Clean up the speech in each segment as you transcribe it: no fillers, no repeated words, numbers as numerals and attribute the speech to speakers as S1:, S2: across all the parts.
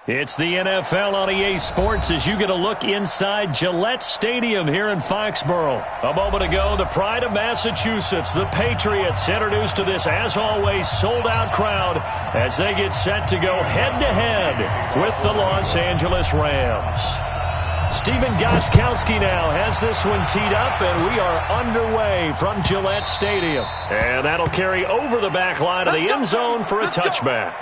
S1: It's the NFL on EA Sports as you get a look inside Gillette Stadium here in Foxborough. A moment ago, the pride of Massachusetts, the Patriots, introduced to this, as always, sold-out crowd as they get set to go head-to-head with the Los Angeles Rams. Stephen Gostkowski now has this one teed up, and we are underway from Gillette Stadium. And that'll carry over the back line of the end zone for a touchback.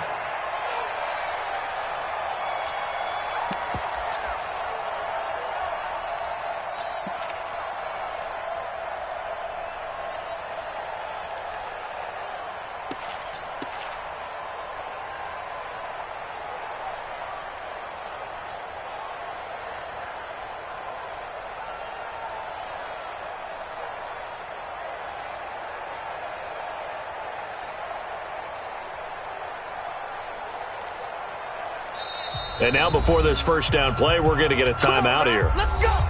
S1: And now before this first down play, we're going to get a timeout here.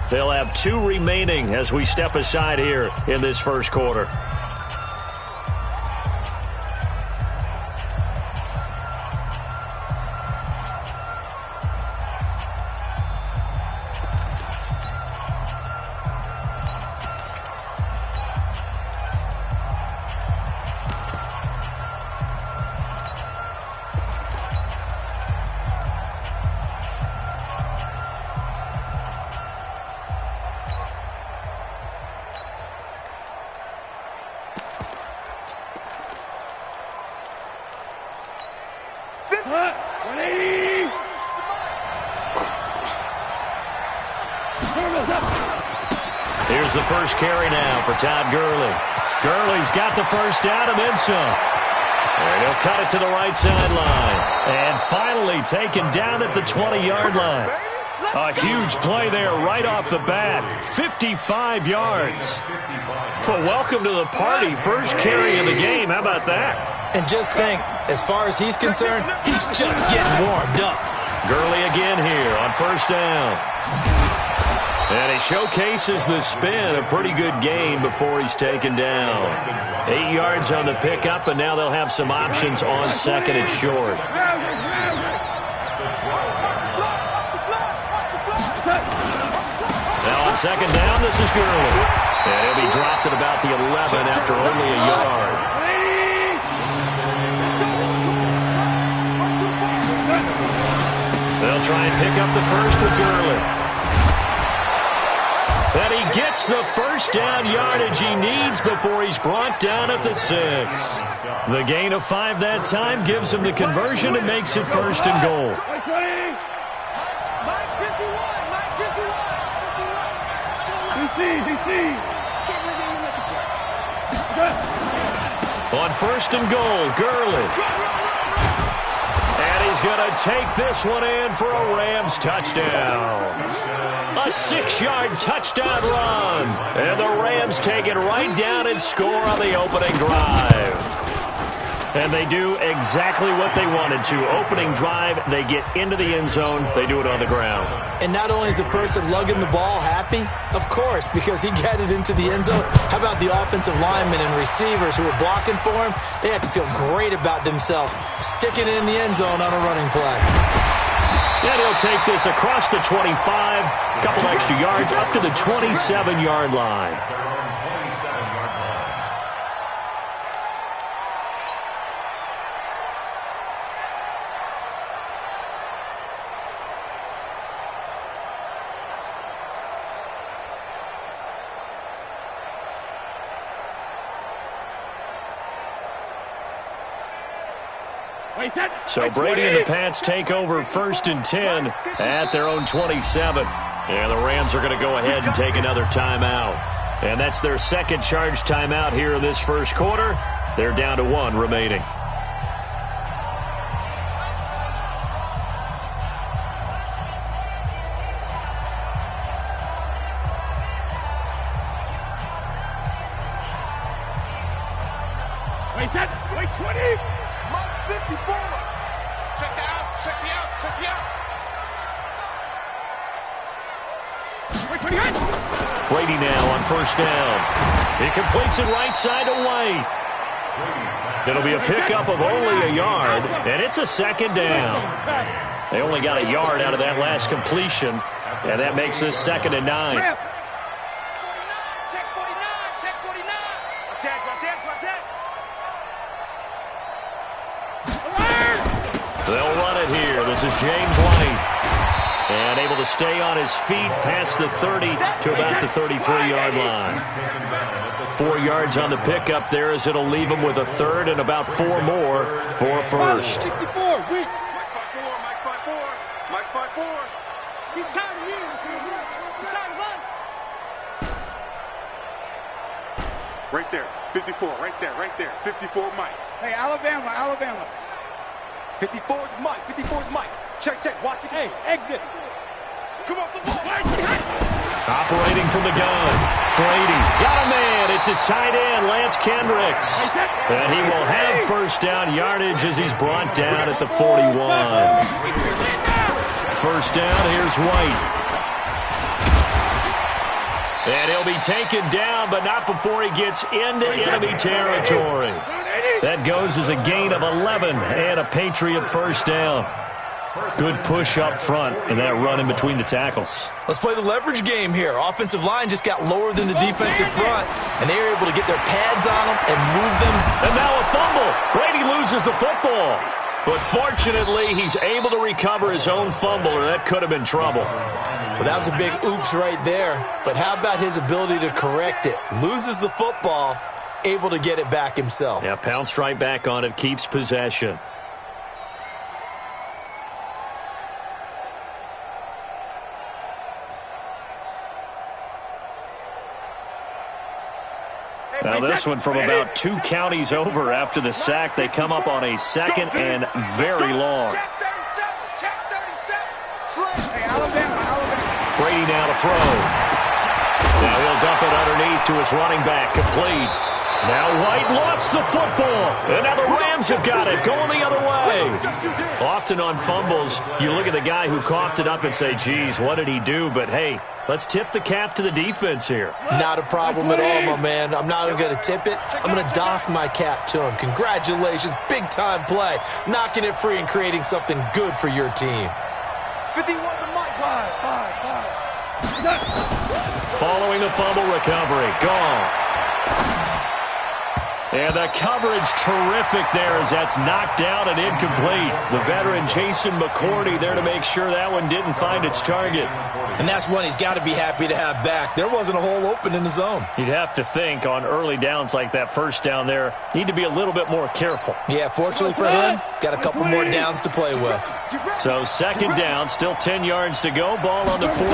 S1: They'll have 2 remaining as we step aside here in this first quarter. Here's the first carry now for Todd Gurley. Gurley's got the first down and then some. And he'll cut it to the right sideline. And finally taken down at the 20-yard line. A huge play there right off the bat. 55 yards. Well, welcome to the party. First carry of the game. How about that?
S2: And just think, as far as he's concerned, he's just getting warmed up.
S1: Gurley again here on first down. And he showcases the spin. A pretty good gain before he's taken down. 8 yards on the pickup, and now they'll have some options on second and short. Now on second down, this is Gurley. And he'll be dropped at about the 11 after only a yard. They'll try and pick up the first with Gurley. And he gets the first down yardage he needs before he's brought down at the 6. The gain of 5 that time gives him the conversion and makes it first and goal. On first and goal, Gurley. And he's going to take this one in for a Rams touchdown. A 6-yard touchdown run. And the Rams take it right down and score on the opening drive. And they do exactly what they wanted to. Opening drive, they get into the end zone. They do it on the ground.
S2: And not only is the person lugging the ball happy, of course, because he got it into the end zone. How about the offensive linemen and receivers who are blocking for him? They have to feel great about themselves, sticking it in the end zone on a running play.
S1: And he'll take this across the 25, a couple extra yards, up to the 27-yard line. So Brady and the Pats take over first and 10 at their own 27. And the Rams are going to go ahead and take another timeout. And that's their second charge timeout here in this first quarter. They're down to 1 remaining.
S3: Wait 20. Mark 54. Check the out. Wait 28.
S1: Brady now on first down. He completes it right side to White. It'll be a pickup of only a yard, and it's a second down. They only got a yard out of that last completion, and that makes this 2nd and 9.
S3: Check 49. Check 49. Watch it.
S1: They'll run it here. This is James White. And able to stay on his feet past the 30 to about the 33-yard line. 4 yards on the pickup there as it'll leave him with a 3rd and about 4 more for a first.
S3: 64. Mike 5-4. He's tired of you. He's tired of us. Right there. 54. Right there. 54 Mike.
S4: Hey, Alabama.
S3: 54 is Mike. Check. Watch the
S4: Hey, exit.
S3: Come off the ball.
S1: Operating from the gun. Brady got a man. It's his tight end, Lance Kendricks. And he will have first down yardage as he's brought down at the 41. First down, here's White. And he'll be taken down, but not before he gets into enemy territory. That goes as a gain of 11 and a Patriot first down. Good push up front and that run in between the tackles.
S2: Let's play the leverage game here. Offensive line just got lower than the defensive front, and they were able to get their pads on them and move them.
S1: And now a fumble. Brady loses the football. But fortunately, he's able to recover his own fumble, or that could have been trouble.
S2: Well, that was a big oops right there. But how about his ability to correct it? Loses the football, able to get it back himself.
S1: Yeah, pounced right back on it, keeps possession. Now this one from about 2 counties over after the sack. They come up on a 2nd and very long.
S3: Check 37.
S4: Hey, Alabama.
S1: Brady now to throw. Now he'll dump it underneath to his running back. Complete. Now White lost the football. And now the Rams have got it. Going the other way. Often on fumbles, you look at the guy who coughed it up and say, geez, what did he do? But hey, let's tip the cap to the defense here.
S2: Not a problem at all, my man. I'm not even going to tip it. I'm going to doff my cap to him. Congratulations. Big-time play. Knocking it free and creating something good for your team.
S3: 51 to Mike. Five.
S1: Following the fumble recovery, Goff. And the coverage terrific there as that's knocked down and incomplete. The veteran Jason McCourty there to make sure that one didn't find its target.
S2: And that's one he's got to be happy to have back. There wasn't a hole open in the zone.
S1: You'd have to think on early downs like that first down there, need to be a little bit more careful.
S2: Yeah, fortunately for him, got a couple more downs to play with.
S1: So 2nd down, still 10 yards to go. Ball on the 43.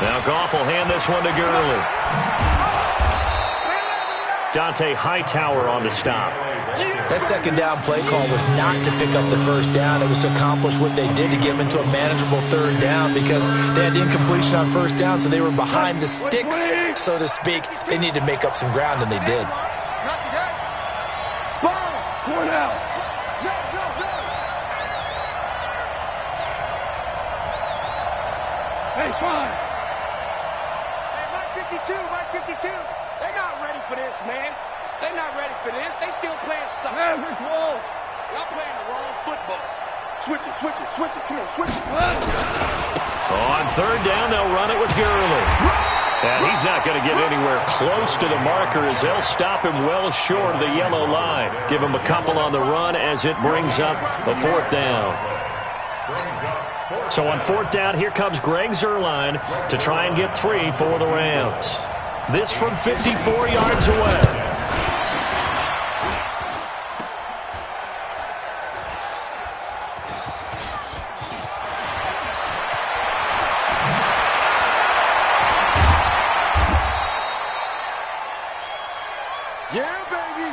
S1: Now Goff will hand this one to Gurley. Dante Hightower on the stop.
S2: That 2nd down play call was not to pick up the first down. It was to accomplish what they did to get them into a manageable 3rd down because they had incompletion on first down, so they were behind the sticks, so to speak. They needed to make up some ground, and they did.
S4: Four now. Hey, 5.
S3: Hey, Mike 52. They're not ready for this, man. They're not ready for this. They still playing something. Y'all playing the wrong football. Switch it. Come on, switch it.
S1: On 3rd down, they'll run it with Gurley. And he's not going to get anywhere close to the marker as they'll stop him well short of the yellow line. Give him a couple on the run as it brings up a 4th down. So on 4th down, here comes Greg Zuerlein to try and get 3 for the Rams. This from 54 yards away.
S3: Yeah, baby.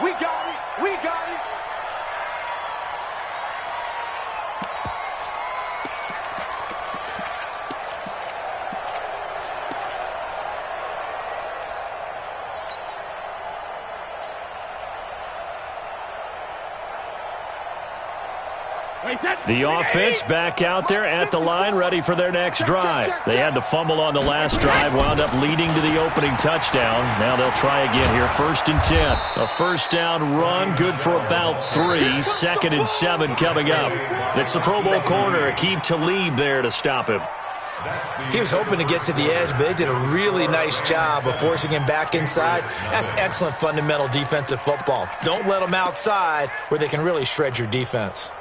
S3: We got it.
S1: The offense back out there at the line, ready for their next drive. They had the fumble on the last drive, wound up leading to the opening touchdown. Now they'll try again here, 1st and 10. A first down run, good for about 3. 2nd and 7 coming up. It's the Pro Bowl corner, Aqib Talib there to stop him.
S2: He was hoping to get to the edge, but they did a really nice job of forcing him back inside. That's excellent fundamental defensive football. Don't let them outside where they can really shred your defense.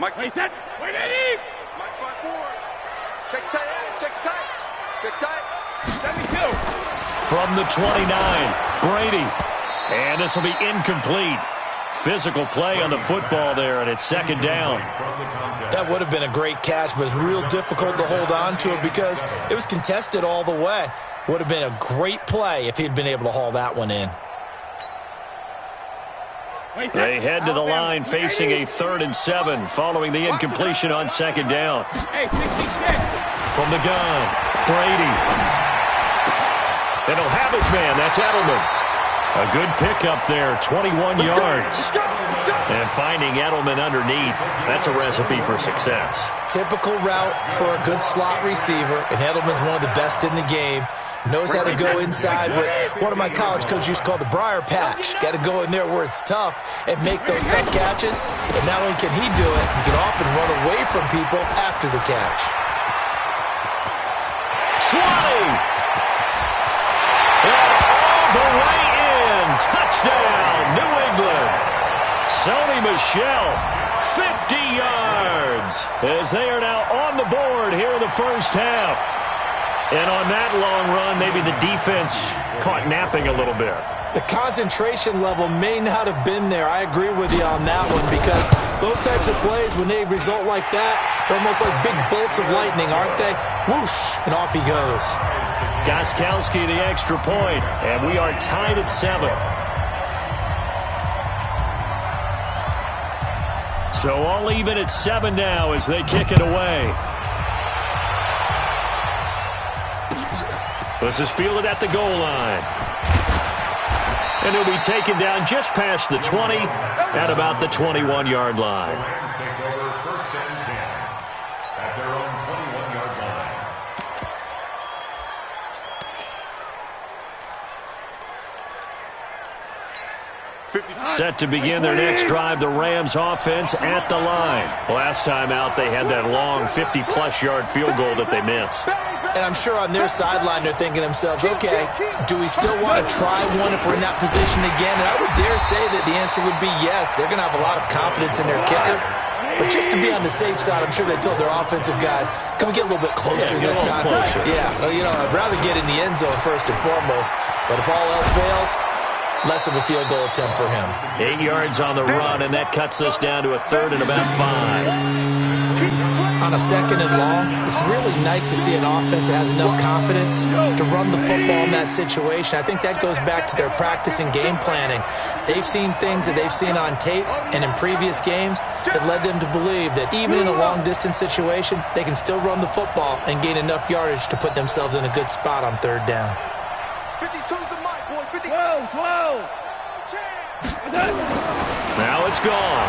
S3: Mike, wait, set. Wait, Eddie. Mike, spot 4. Check tight, check tight. Check tight. 72.
S1: From the 29, Brady. And this will be incomplete. Physical play on the football there, and it's 2nd down.
S2: That would have been a great catch, but it's real difficult to hold on to it because it was contested all the way. Would have been a great play if he'd been able to haul that one in.
S1: They head to the line facing a 3rd and 7 following the incompletion on 2nd down. From the gun, Brady. And he'll have his man. That's Edelman. A good pickup there, 21 yards. And finding Edelman underneath, that's a recipe for success.
S2: Typical route for a good slot receiver, and Edelman's one of the best in the game. Knows how to go inside what one of my college coaches used to call the briar patch. Got to go in there where it's tough and make those tough catches. And not only can he do it, he can often run away from people after the catch.
S1: 20! All the way in! Touchdown, New England! Sony Michel, 50 yards, as they are now on the board here in the first half. And on that long run, maybe the defense caught napping a little bit.
S2: The concentration level may not have been there. I agree with you on that one because those types of plays, when they result like that, they're almost like big bolts of lightning, aren't they? Whoosh, and off he goes.
S1: Gostkowski the extra point, and we are tied at 7. So all even at 7 now as they kick it away. This is fielded at the goal line. And he'll be taken down just past the 20 at about the 21-yard line.
S5: Take over 1st and 10 at their own 21-yard line.
S1: Set to begin their next drive, the Rams offense at the line. Last time out, they had that long 50-plus yard field goal that they missed.
S2: And I'm sure on their sideline they're thinking to themselves, okay, do we still want to try one if we're in that position again? And I would dare say that the answer would be yes. They're going to have a lot of confidence in their kicker. But just to be on the safe side, I'm sure they told their offensive guys, can we get a little bit closer this time?
S1: Closer.
S2: Yeah, well, you know, I'd rather get in the end zone first and foremost. But if all else fails, less of a field goal attempt for him.
S1: 8 yards on the run, and that cuts us down to a 3rd and about 5.
S2: On a 2nd and long, it's really nice to see an offense that has enough confidence to run the football in that situation. I think that goes back to their practice and game planning. They've seen things that they've seen on tape and in previous games that led them to believe that even in a long-distance situation, they can still run the football and gain enough yardage to put themselves in a good spot on 3rd down.
S3: 52's the mic, boys. 50.
S4: 12.
S1: Now it's gone.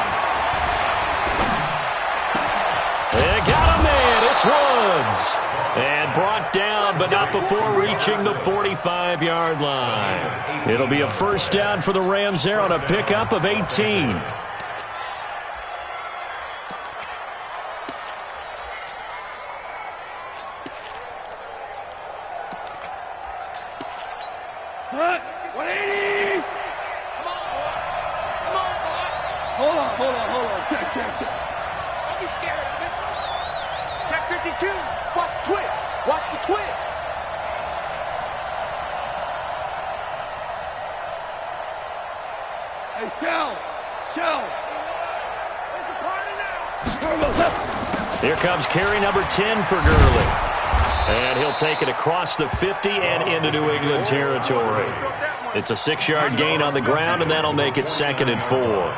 S1: They got a man. It's Woods. And brought down, but not before reaching the 45-yard line. It'll be a first down for the Rams there on a pickup of 18.
S4: Hut. 180.
S3: Come on, boy.
S4: Hold on. Check.
S3: Don't be scared of it. Check 52. Watch the twist. Watch the twist.
S4: Hey, Shell.
S3: It's a party now.
S1: Here comes carry number 10 for Gurley. And he'll take it across the 50 and into New England territory. It's a 6-yard gain on the ground, and that'll make it 2nd and 4.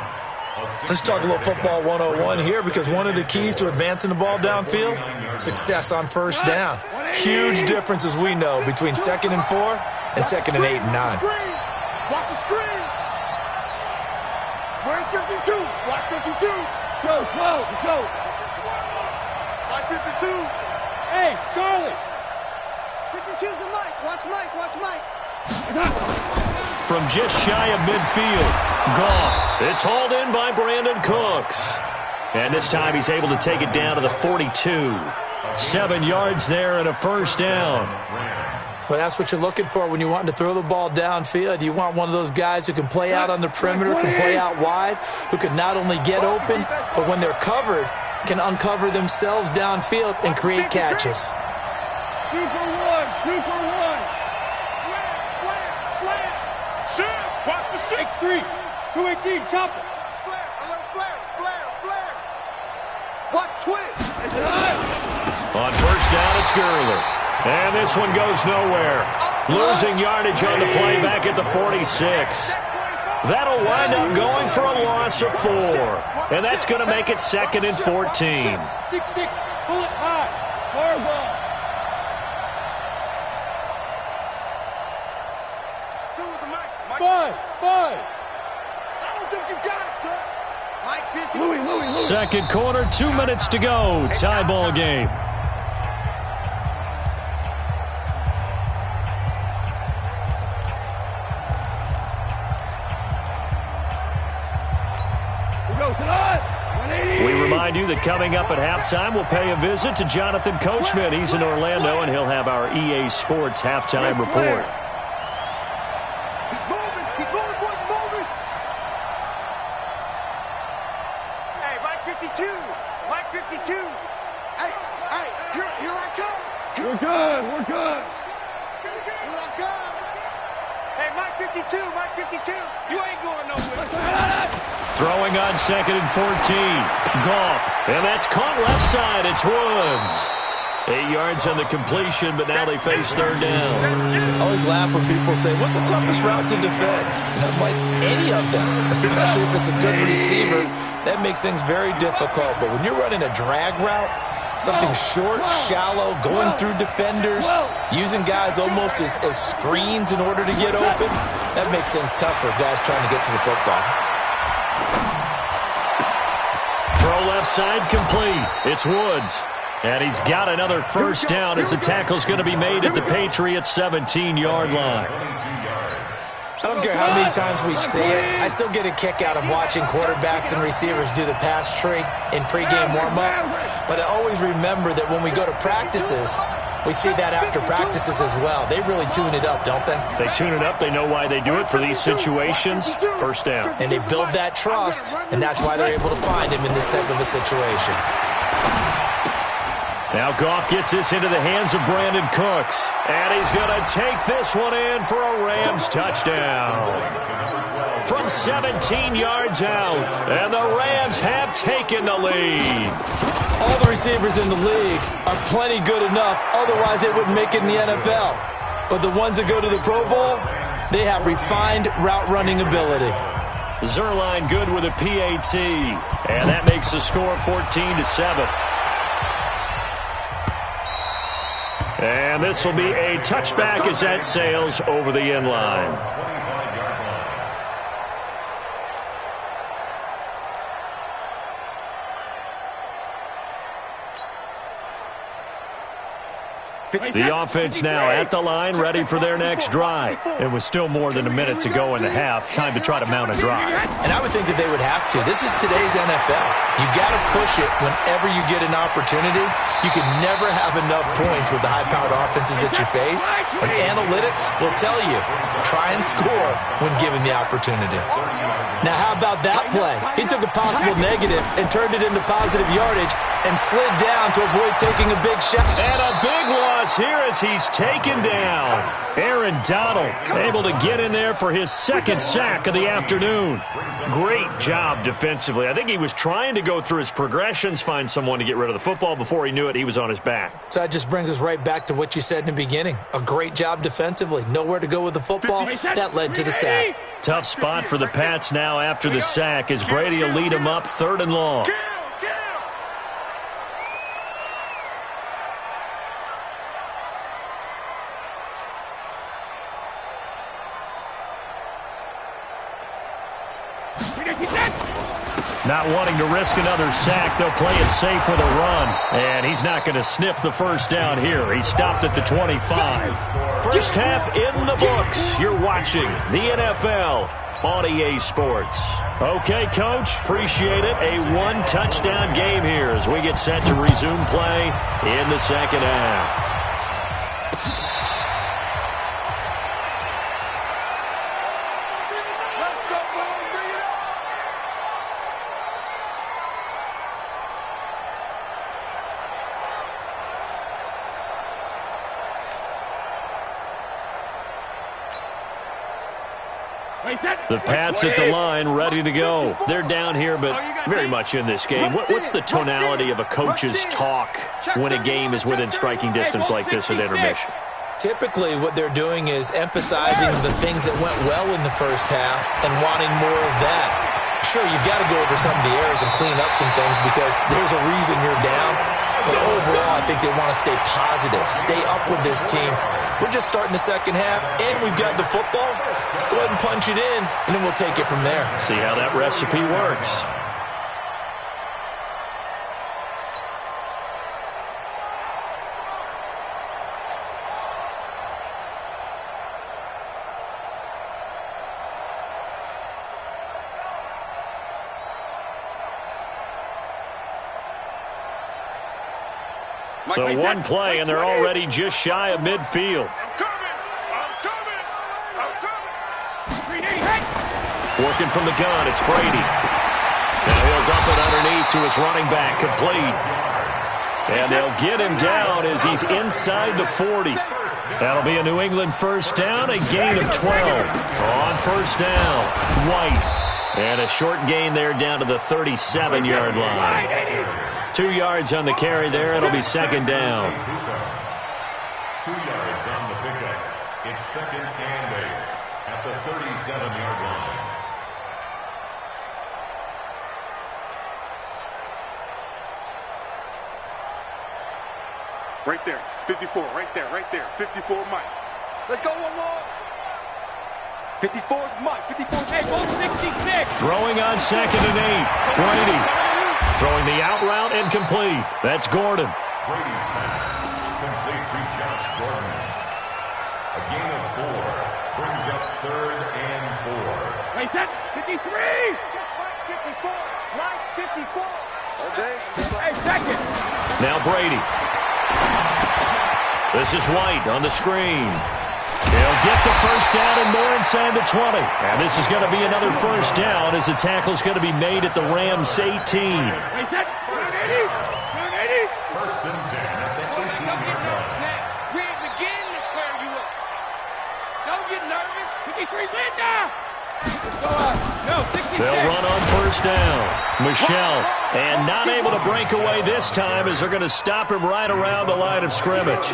S2: Let's talk a little football 101 here because one of the keys to advancing the ball downfield, success on first down. Huge difference, as we know, between 2nd and 4 and 2nd and 8 and 9.
S3: Watch the screen. Where's 52? Watch 52.
S4: Go, go, go.
S3: Watch 52.
S4: Hey, Charlie.
S3: 52's the Mike. Watch Mike. Watch Mike.
S1: From just shy of midfield, Goff. It's hauled in by Brandon Cooks. And this time he's able to take it down to the 42. 7 yards there and a first down.
S2: Well, that's what you're looking for when you want to throw the ball downfield. You want one of those guys who can play out on the perimeter, can play out wide, who can not only get open, but when they're covered, can uncover themselves downfield and create catches.
S4: 2 for 1, 2 for 1.
S3: Slam. Shift. Watch the shift.
S4: X3, 218, chop it.
S3: Flare. A little flare. Watch twitch.
S1: On first down, it's Gurley. And this one goes nowhere. Losing yardage on the play back at the 46. That'll wind up going for a loss of 4. And that's going to make it 2nd and 14.
S4: 6-6, pull it high. Hard ball. Five.
S3: I don't think you got it, son. Mike 50.
S4: Louis.
S1: Second quarter, 2 minutes to go. Tie ball game. We remind you that coming up at halftime, we'll pay a visit to Jonathan Coachman. He's in Orlando, and he'll have our EA Sports halftime report.
S3: He's moving, boys, he's moving. Hey, Mike 52. Mike 52. Hey, here I come.
S4: We're good.
S3: Here I come. Hey, Mike 52. You ain't going nowhere.
S1: Throwing on 2nd and 14. Goff. And that's caught left side. It's Woods. 8 yards on the completion, but now they face third down.
S2: I always laugh when people say, what's the toughest route to defend? And I'm like, any of them, especially if it's a good receiver. That makes things very difficult. But when you're running a drag route, something short, shallow, going through defenders, using guys almost as screens in order to get open, that makes things tough for guys trying to get to the football.
S1: Throw left side complete. It's Woods. And he's got another first down as the tackle's going to be made at the Patriots' 17-yard line.
S2: I don't care how many times we see it, I still get a kick out of watching quarterbacks and receivers do the pass tree in pregame warm-up. But I always remember that when we go to practices, we see that after practices as well. They really tune it up, don't they?
S1: They tune it up. They know why they do it for these situations. First down.
S2: And they build that trust, and that's why they're able to find him in this type of a situation.
S1: Now Goff gets this into the hands of Brandon Cooks. And he's going to take this one in for a Rams touchdown. From 17 yards out. And the Rams have taken the lead.
S2: All the receivers in the league are plenty good enough. Otherwise, they wouldn't make it in the NFL. But the ones that go to the Pro Bowl, they have refined route running ability.
S1: Zerline good with a PAT. And that makes the score 14-7. And this will be a touchback as that sails over the end line. The offense now at the line, ready for their next drive. It was still more than a minute to go in the half. Time to try to mount a drive.
S2: And I would think that they would have to. This is today's NFL. You got to push it whenever you get an opportunity. You can never have enough points with the high-powered offenses that you face. And analytics will tell you, try and score when given the opportunity. Now, how about that play? He took a possible negative and turned it into positive yardage and slid down to avoid taking a big shot.
S1: And a big loss here as he's taken down. Aaron Donald able to get in there for his second sack of the afternoon. Great job defensively. I think he was trying to go through his progressions, find someone to get rid of the football. Before he knew it, he was on his back.
S2: So that just brings us right back to what you said in the beginning. A great job defensively. Nowhere to go with the football. That led to the sack.
S1: Tough spot for the Pats now after the sack as Brady will lead them up 3rd and long. Not wanting to risk another sack, they'll play it safe with a run. And he's not going to sniff the first down here. He stopped at the 25. First half in the books. You're watching the NFL on EA Sports. Okay, Coach, appreciate it. A one-touchdown game here as we get set to resume play in the second half. The Pats at the line, ready to go. They're down here, but very much in this game. What's the tonality of a coach's talk when a game is within striking distance like this at intermission?
S2: Typically, what they're doing is emphasizing the things that went well in the first half and wanting more of that. Sure, you've got to go over some of the errors and clean up some things because there's a reason you're down. But overall, I think they want to stay positive, stay up with this team. We're just starting the second half, and we've got the football. Let's go ahead and punch it in, and then we'll take it from there.
S1: See how that recipe works. So one play, and they're already just shy of midfield. Working from the gun, it's Brady. Now he'll dump it underneath to his running back, complete. And they'll get him down as he's inside the 40. That'll be a New England first down, a gain of 12. On first down, White. And a short gain there down to the 37-yard line. 2 yards on the carry there. It'll be second down.
S5: 2 yards on the pickup. It's second and 8 at the 37-yard line.
S3: Right there, 54, right there, 54 Mike. Let's go one more. 54 is Mike, 54 is
S4: Hey, ball 66.
S1: Throwing on second and 8. Brady throwing the out route and complete. That's Gordon.
S5: Brady's pass complete to Josh Gordon. A gain of 4 brings up third and 4.
S4: Wait, that 53.
S3: Mike 54, Mike 54. Okay,
S4: Hey, second.
S1: Now Brady. This is White on the screen. He'll get the first down and more inside the 20. And this is going to be another first down as the tackle's going to be made at the Rams 18.
S4: Wait, that 180.
S5: First and 10 at the 18-yard line.
S3: We ain't beginning to clear you up. Don't get nervous.
S4: 53 win now. No, 66.
S1: They'll run on first down. Michelle, and not able to break away this time as they're going to stop him right around the line of scrimmage.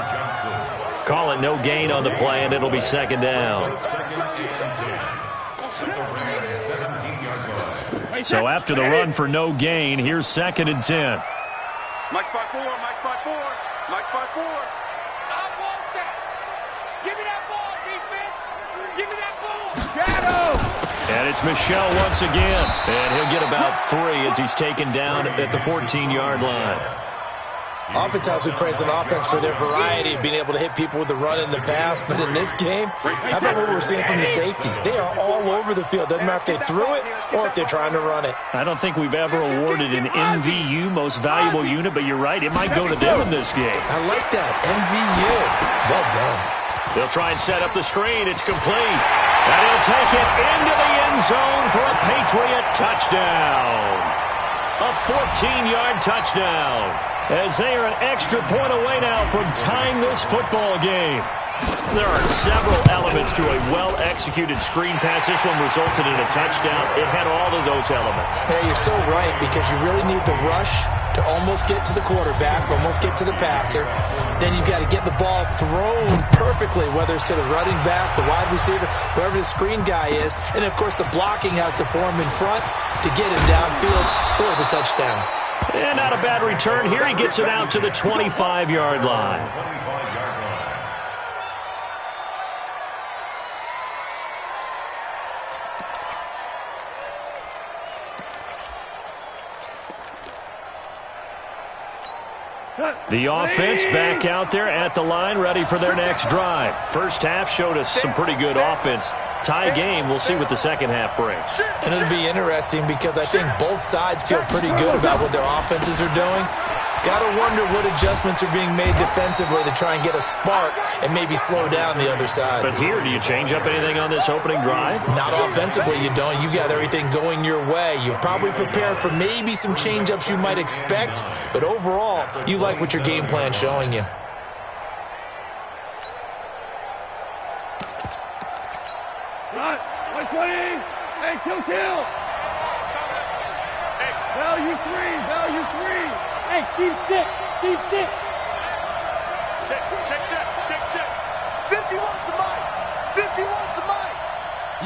S1: Call it no gain on the play, and it'll be second down. So after the run for no gain, here's second and 10.
S3: Mike 5-4, Mike 5-4, Mike 5-4. I want that. Give me that ball, defense. Give me that ball.
S4: Shadow.
S1: And it's Michelle once again. And he'll get about 3 as he's taken down at the 14-yard line.
S2: Oftentimes we praise an offense for their variety of being able to hit people with the run and the pass, but in this game, how about what we're seeing from the safeties? They are all over the field. Doesn't matter if they threw it or if they're trying to run it.
S1: I don't think we've ever awarded an MVU, most valuable unit, but you're right, it might go to them in this game.
S2: I like that, MVU. Well done.
S1: They'll try and set up the screen. It's complete. And he'll take it into the end zone for a Patriot touchdown. A 14-yard touchdown. As they are an extra point away now from tying this football game. There are several elements to a well-executed screen pass. This one resulted in a touchdown. It had all of those elements.
S2: Hey, you're so right, because you really need the rush to almost get to the quarterback, almost get to the passer. Then you've got to get the ball thrown perfectly, whether it's to the running back, the wide receiver, whoever the screen guy is. And, of course, the blocking has to form in front to get him downfield for the touchdown.
S1: And not a bad return here. He gets it out to the 25-yard line. The offense back out there at the line, ready for their next drive. First half showed us some pretty good offense. Tie game, we'll see what the second half brings.
S2: And it'll be interesting because I think both sides feel pretty good about what their offenses are doing. Got to wonder what adjustments are being made defensively to try and get a spark and maybe slow down the other side.
S1: But here, do you change up anything on this opening drive?
S2: Not offensively, you don't. You got everything going your way. You've probably prepared for maybe some change-ups you might expect, but overall, you like what your game plan's showing you.
S4: Right, 120. Hey, kill. Value 3. Hey, Steve 6.
S3: Check. 51's the mic. 51's the mic.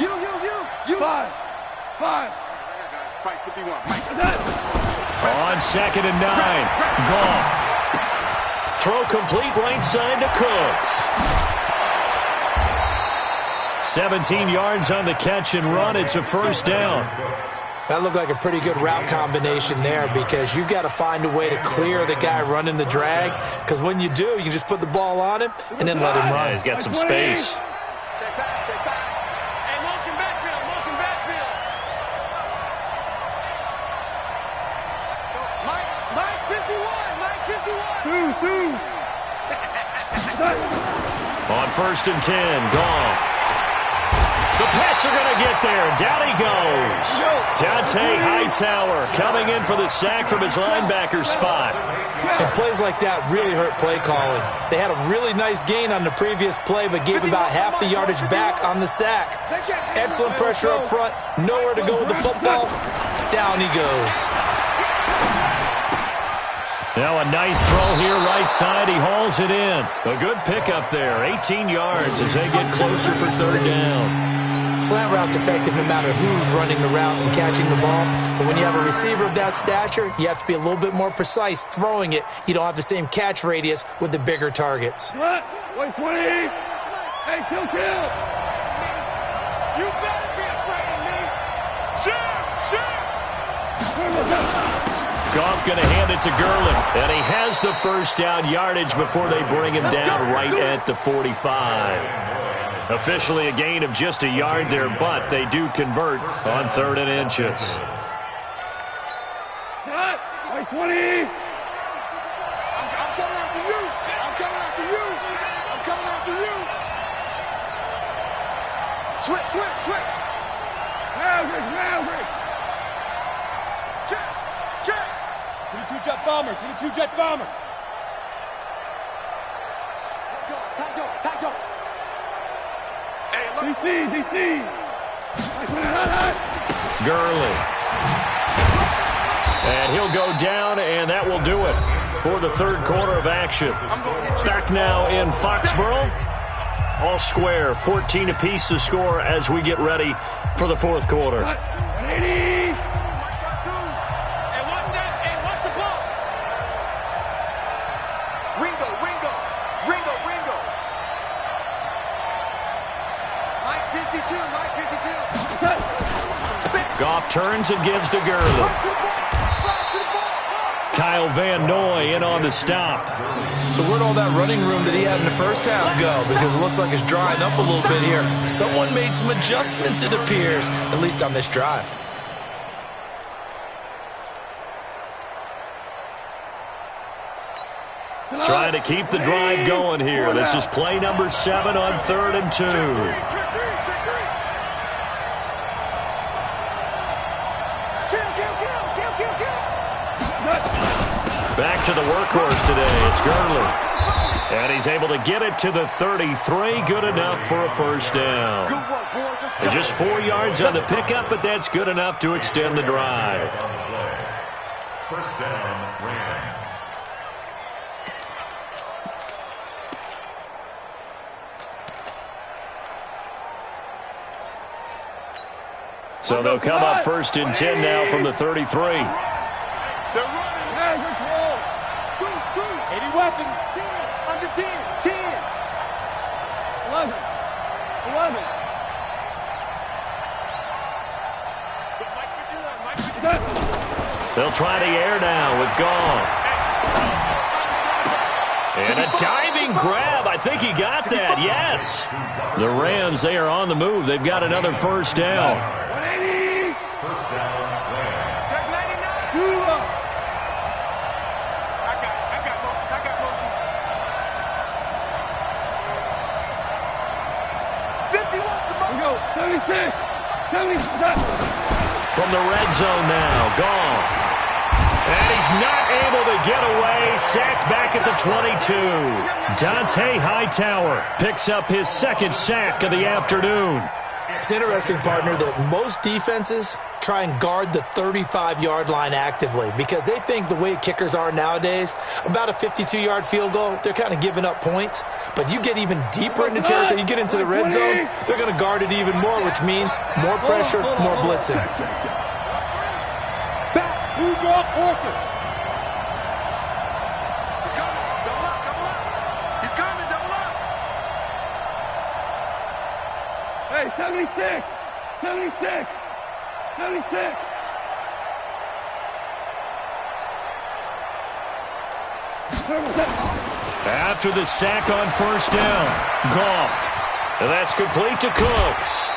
S3: You. 5. Fight 51. Mike.
S1: On 2nd and 9. Goff. Throw complete right side to Cooks. 17 yards on the catch and run. It's a first down.
S2: That looked like a pretty good route combination there because you've got to find a way to clear the guy running the drag, because when you do, you just put the ball on him and then let him run.
S1: Yeah, he's got some space.
S3: Check back. Hey, motion backfield. Mike 51.
S4: 2.
S1: On 1st and 10, Goff. The Pats are going to get there. Down he goes. Dante Hightower coming in for the sack from his linebacker spot.
S2: And plays like that really hurt play calling. They had a really nice gain on the previous play, but gave about half the yardage back on the sack. Excellent pressure up front. Nowhere to go with the football. Down he goes.
S1: Now a nice throw here right side. He hauls it in. A good pickup there. 18 yards as they get closer for 3rd down.
S2: Slant route's effective no matter who's running the route and catching the ball. But when you have a receiver of that stature, you have to be a little bit more precise throwing it. You don't have the same catch radius with the bigger targets.
S4: What? 120. Hey, kill.
S3: You better be afraid of me. Shoot.
S1: Goff going to hand it to Gurley. And he has the first down yardage before they bring him down right at the 45. Officially a gain of just a yard there, but they do convert on 3rd and inches.
S4: Cut. 120.
S3: I'm coming after you. Switch.
S4: Maverick.
S3: Check.
S4: 22 jet bomber.
S3: Tackle. Hey, look.
S4: DC.
S1: Gurley. And he'll go down, and that will do it for the 3rd quarter of action. Back now in Foxborough. All square, 14 apiece to score as we get ready for the 4th quarter.
S4: 180.
S3: Watch the ball. Ringo. Mike 52.
S1: Goff turns and gives to Gurley. Kyle Van Noy in on the stop.
S2: So where'd all that running room that he had in the first half go? Because it looks like it's drying up a little bit here. Someone made some adjustments, it appears, at least on this drive.
S1: Trying to keep the drive going here. This is play number 7 on 3rd and 2. Back to the workhorse today. It's Gurley. And he's able to get it to the 33. Good enough for a first down. Just 4 yards on the pickup, but that's good enough to extend the drive.
S5: First down, Rams.
S1: So they'll come up 1st and 10 now from the 33.
S3: They're running.
S4: Maverick roll. 80 weapons.
S3: 10.
S4: 11.
S1: They'll try the air now with Goff. And a diving grab. I think he got that. Yes. The Rams, they are on the move. They've got another first down.
S4: 180.
S5: First down, Rams.
S3: Check 99. I got motion. 51.
S4: Here we go. 76. 77.
S1: From the red zone now, Goff. And he's not able to get away. Sacked back at the 22. Dante Hightower picks up his second sack of the afternoon.
S2: It's interesting, partner, that most defenses try and guard the 35-yard line actively because they think the way kickers are nowadays, about a 52-yard field goal, they're kind of giving up points. But you get even deeper into territory, you get into the red zone, they're going to guard it even more, which means more pressure, more blitzing.
S4: Back. Who draw Orford?
S3: He's coming. Double up. He's coming. Double up.
S4: Hey, 76. 76. 76.
S1: After the sack on first down, Goff. And that's complete to Cooks.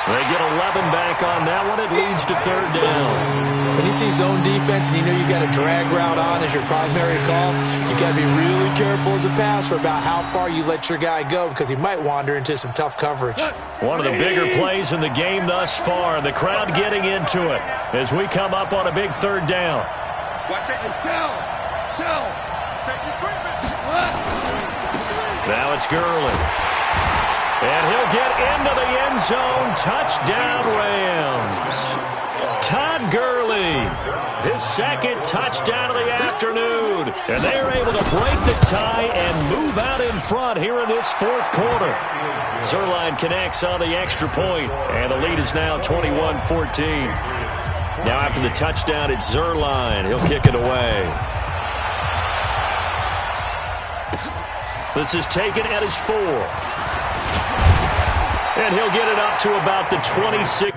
S1: They get 11 back on that one. It leads to third down.
S2: When you see zone defense and you know you got a drag route on as your primary call, you got to be really careful as a passer about how far you let your guy go because he might wander into some tough coverage.
S1: One of the bigger plays in the game thus far. The crowd getting into it as we come up on a big third down.
S3: Watch it.
S4: Shell.
S3: Safety's creeping.
S1: Now it's Gurley. And he'll get into the end zone. Touchdown, Rams. Todd Gurley, his second touchdown of the afternoon. And they're able to break the tie and move out in front here in this fourth quarter. Zuerlein connects on the extra point, and the lead is now 21-14. Now after the touchdown, it's Zuerlein. He'll kick it away. This is taken at his 4. And he'll get it up to about the 26.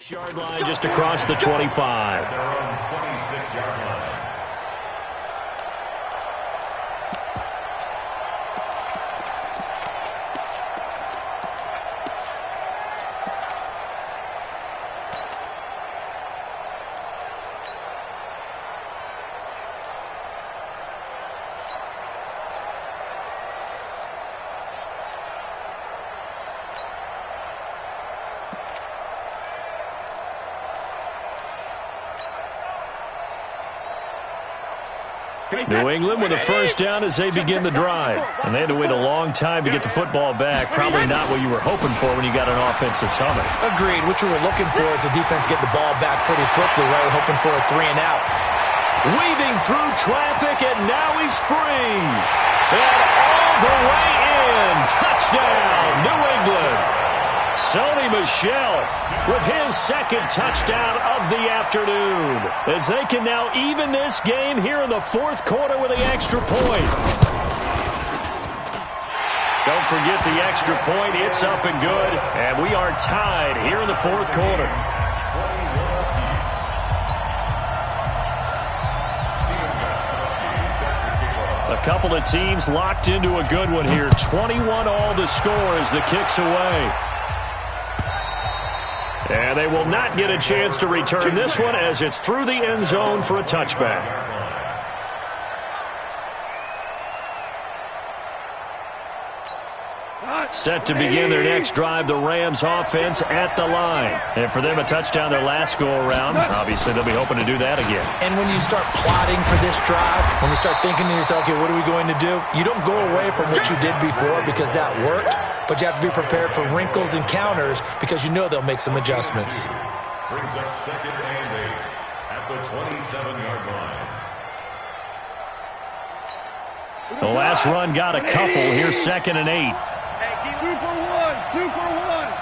S1: Yard line just across the 25.
S5: Their own 26-yard line.
S1: New England with a first down as they begin the drive. And they had to wait a long time to get the football back. Probably not what you were hoping for when you got an offense that's humming.
S2: Agreed. What you were looking for is the defense getting the ball back pretty quickly, right? Hoping for a 3 and out.
S1: Weaving through traffic, and now he's free. And all the way in. Touchdown, New England. Sony Michel with his second touchdown of the afternoon as they can now even this game here in the fourth quarter with the extra point. Don't forget the extra point. It's up and good, and we are tied here in the fourth quarter. A couple of teams locked into a good one here. 21 all the score as the kick's away. And they will not get a chance to return this one as it's through the end zone for a touchback. set to begin their next drive. The Rams offense at the line. And for them, a touchdown their last go-around. Obviously, they'll be hoping to do that again.
S2: And when you start plotting for this drive, when you start thinking to yourself, okay, what are we going to do? You don't go away from what you did before because that worked, but you have to be prepared for wrinkles and counters because you know they'll make some adjustments.
S5: Brings up 2nd and 8 at the 27-yard line.
S1: The last run got a couple. Here's 2nd and 8.
S4: Hey, 2 for 1. 2 for 1.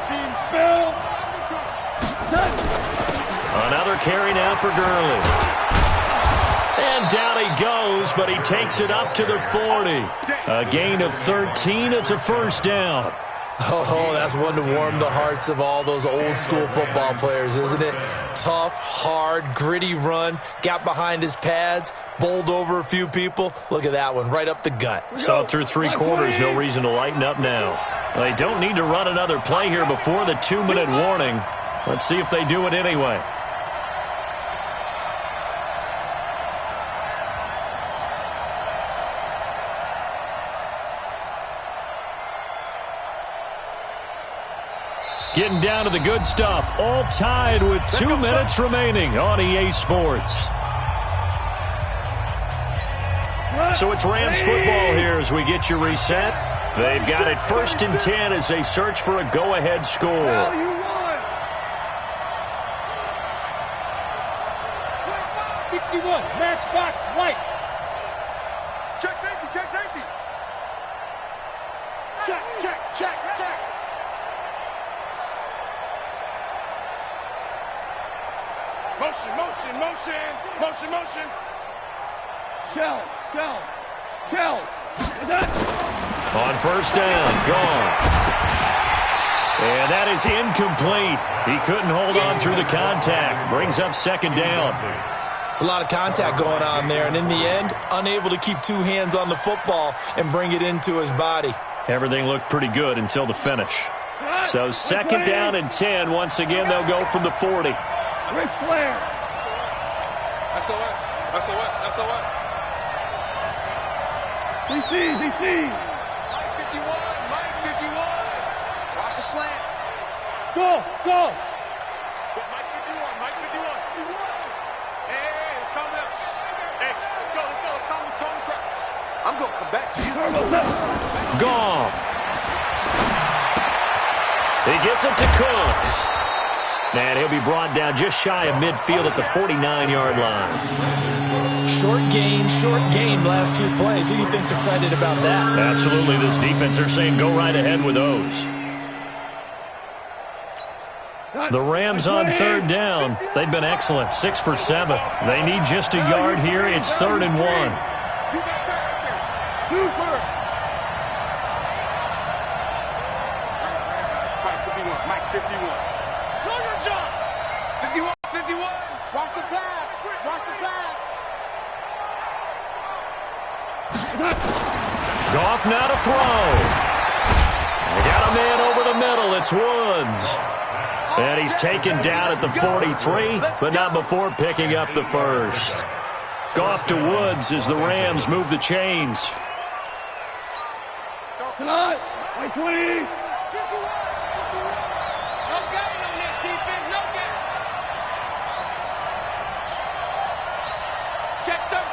S4: Team spell.
S1: Another carry now for Gurley. And down he goes, but he takes it up to the 40. A gain of 13. It's a first down.
S2: Oh, that's one to warm the hearts of all those old-school football players, isn't it? Tough, hard, gritty run, got behind his pads, bowled over a few people. Look at that one, right up the gut.
S1: Saw it through 3 quarters, no reason to lighten up now. They don't need to run another play here before the 2-minute warning. Let's see if they do it anyway. Getting down to the good stuff. All tied with 2 minutes remaining on EA Sports. So it's Rams football here as we get you reset. They've got it 1st and 10 as they search for a go-ahead score.
S4: 61, matchbox lights.
S3: Check safety, check safety. Check, check, check, check. Motion, motion, motion, motion, motion.
S4: Shell.
S1: On 1st down, gone. And that is incomplete. He couldn't hold on through the contact. Brings up 2nd down.
S2: It's a lot of contact going on there, and in the end, unable to keep 2 hands on the football and bring it into his body.
S1: Everything looked pretty good until the finish. So 2nd down and 10. Once again, they'll go from the 40.
S4: Ric Flair.
S3: SOS, SOS, SOS.
S4: DC.
S3: Mike 51, Mike 51. Watch the slant.
S4: Go.
S3: Mike 51, Mike 51. Hey, it's coming up. Hey, let's go. Come crackers. I'm going to come back to you.
S1: Goff. He gets it to Cooks. And he'll be brought down just shy of midfield at the 49-yard line.
S2: Short gain, last 2 plays. Who do you think's excited about that?
S1: Absolutely, this defense, they're saying go right ahead with those. The Rams on 3rd down. They've been excellent, 6 for 7. They need just a yard here. It's 3rd and 1.
S4: Super.
S3: Mike 51. Know your job. 51, 51. Watch the pass. Watch the pass.
S1: Goff now to throw. They got a man over the middle. It's Woods. And he's taken down at the 43, but not before picking up the 1st. Goff to Woods as the Rams move the chains.
S4: Tonight, my 20.
S3: No gain on this defense. No gain. Check 13.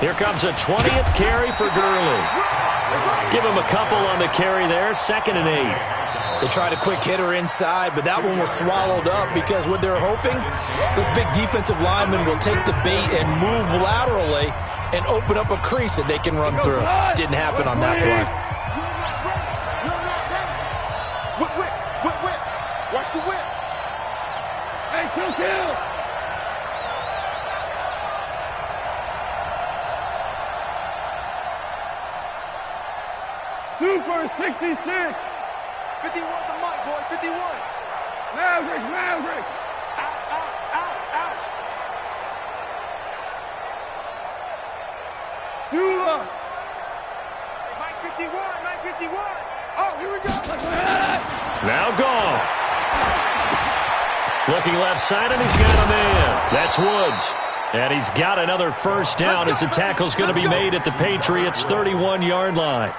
S1: Here comes a 20th carry for Gurley. Give him a couple on the carry there. 2nd and 8.
S2: They tried a quick hitter inside, but that one was swallowed up because what they're hoping, this big defensive lineman will take the bait and move laterally and open up a crease that they can run through. Didn't happen on that play.
S3: Whip. Watch the whip.
S4: Hey, kill. Super 66.
S3: 51 to Mike, boy. 51.
S4: Maverick.
S3: Out.
S4: Dula.
S3: Mike 51. Oh, here we go.
S1: Now Goff. Looking left side, and he's got a man. That's Woods. And he's got another first down as the tackle's going to be made at the Patriots' 31-yard line.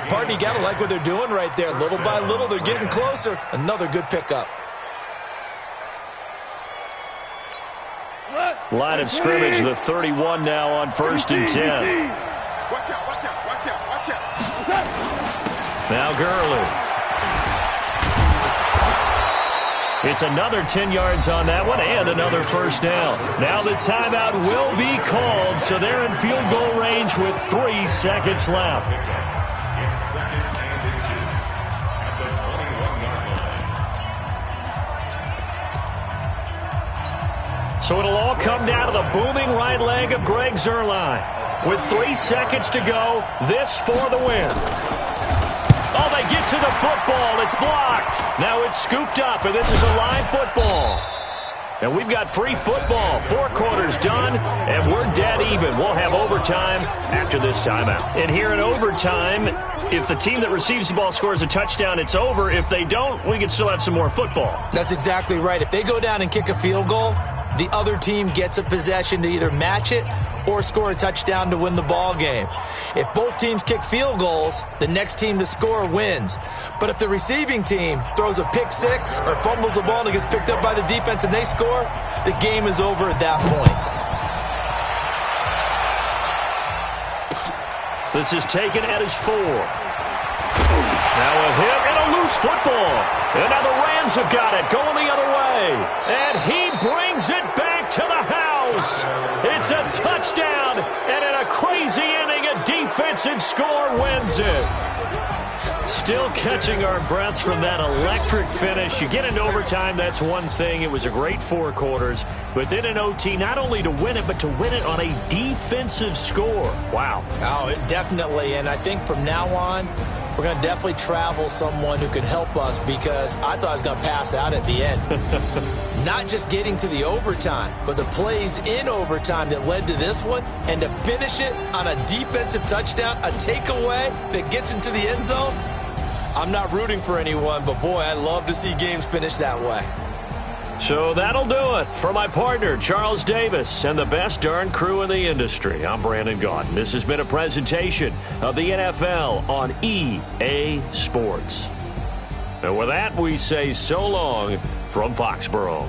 S2: Pardon, you got to like what they're doing right there. Little by little, they're getting closer. Another good pickup.
S1: Line of scrimmage, the 31 now on 1st and 10.
S3: Watch out, watch out, watch out, watch out.
S1: Now Gurley. It's another 10 yards on that one and another first down. Now the timeout will be called, so they're in field goal range with 3 seconds left.
S5: It's 2nd and inches at the 21-yard line.
S1: So it'll all come down to the booming right leg of Greg Zuerlein. With 3 seconds to go, this for the win. Oh, they get to the football. It's blocked. Now it's scooped up, and this is a live football. And we've got free football. 4 quarters done, and we're dead even. We'll have overtime after this timeout. And here in overtime, if the team that receives the ball scores a touchdown, it's over. If they don't, we can still have some more football.
S2: That's exactly right. If they go down and kick a field goal, the other team gets a possession to either match it or score a touchdown to win the ball game. If both teams kick field goals, the next team to score wins. But if the receiving team throws a pick six or fumbles the ball and it gets picked up by the defense and they score, the game is over at that point.
S1: This is taken at his 4. Now a hit and a loose football. And now the Rams have got it, going the other way. And he brings it back to the house. It's a touchdown, and in a crazy inning, a defensive score wins it. Still catching our breaths from that electric finish. You get into overtime, that's one thing. It was a great 4 quarters. But then in OT, not only to win it, but to win it on a defensive score. Wow.
S2: Oh, definitely. And I think from now on, we're going to definitely travel someone who can help us, because I thought I was going to pass out at the end. Not just getting to the overtime, but the plays in overtime that led to this one, and to finish it on a defensive touchdown, a takeaway that gets into the end zone. I'm not rooting for anyone, but boy, I love to see games finish that way.
S1: So that'll do it. For my partner, Charles Davis, and the best darn crew in the industry, I'm Brandon Gaudin. This has been a presentation of the NFL on EA Sports. And with that, we say so long from Foxborough.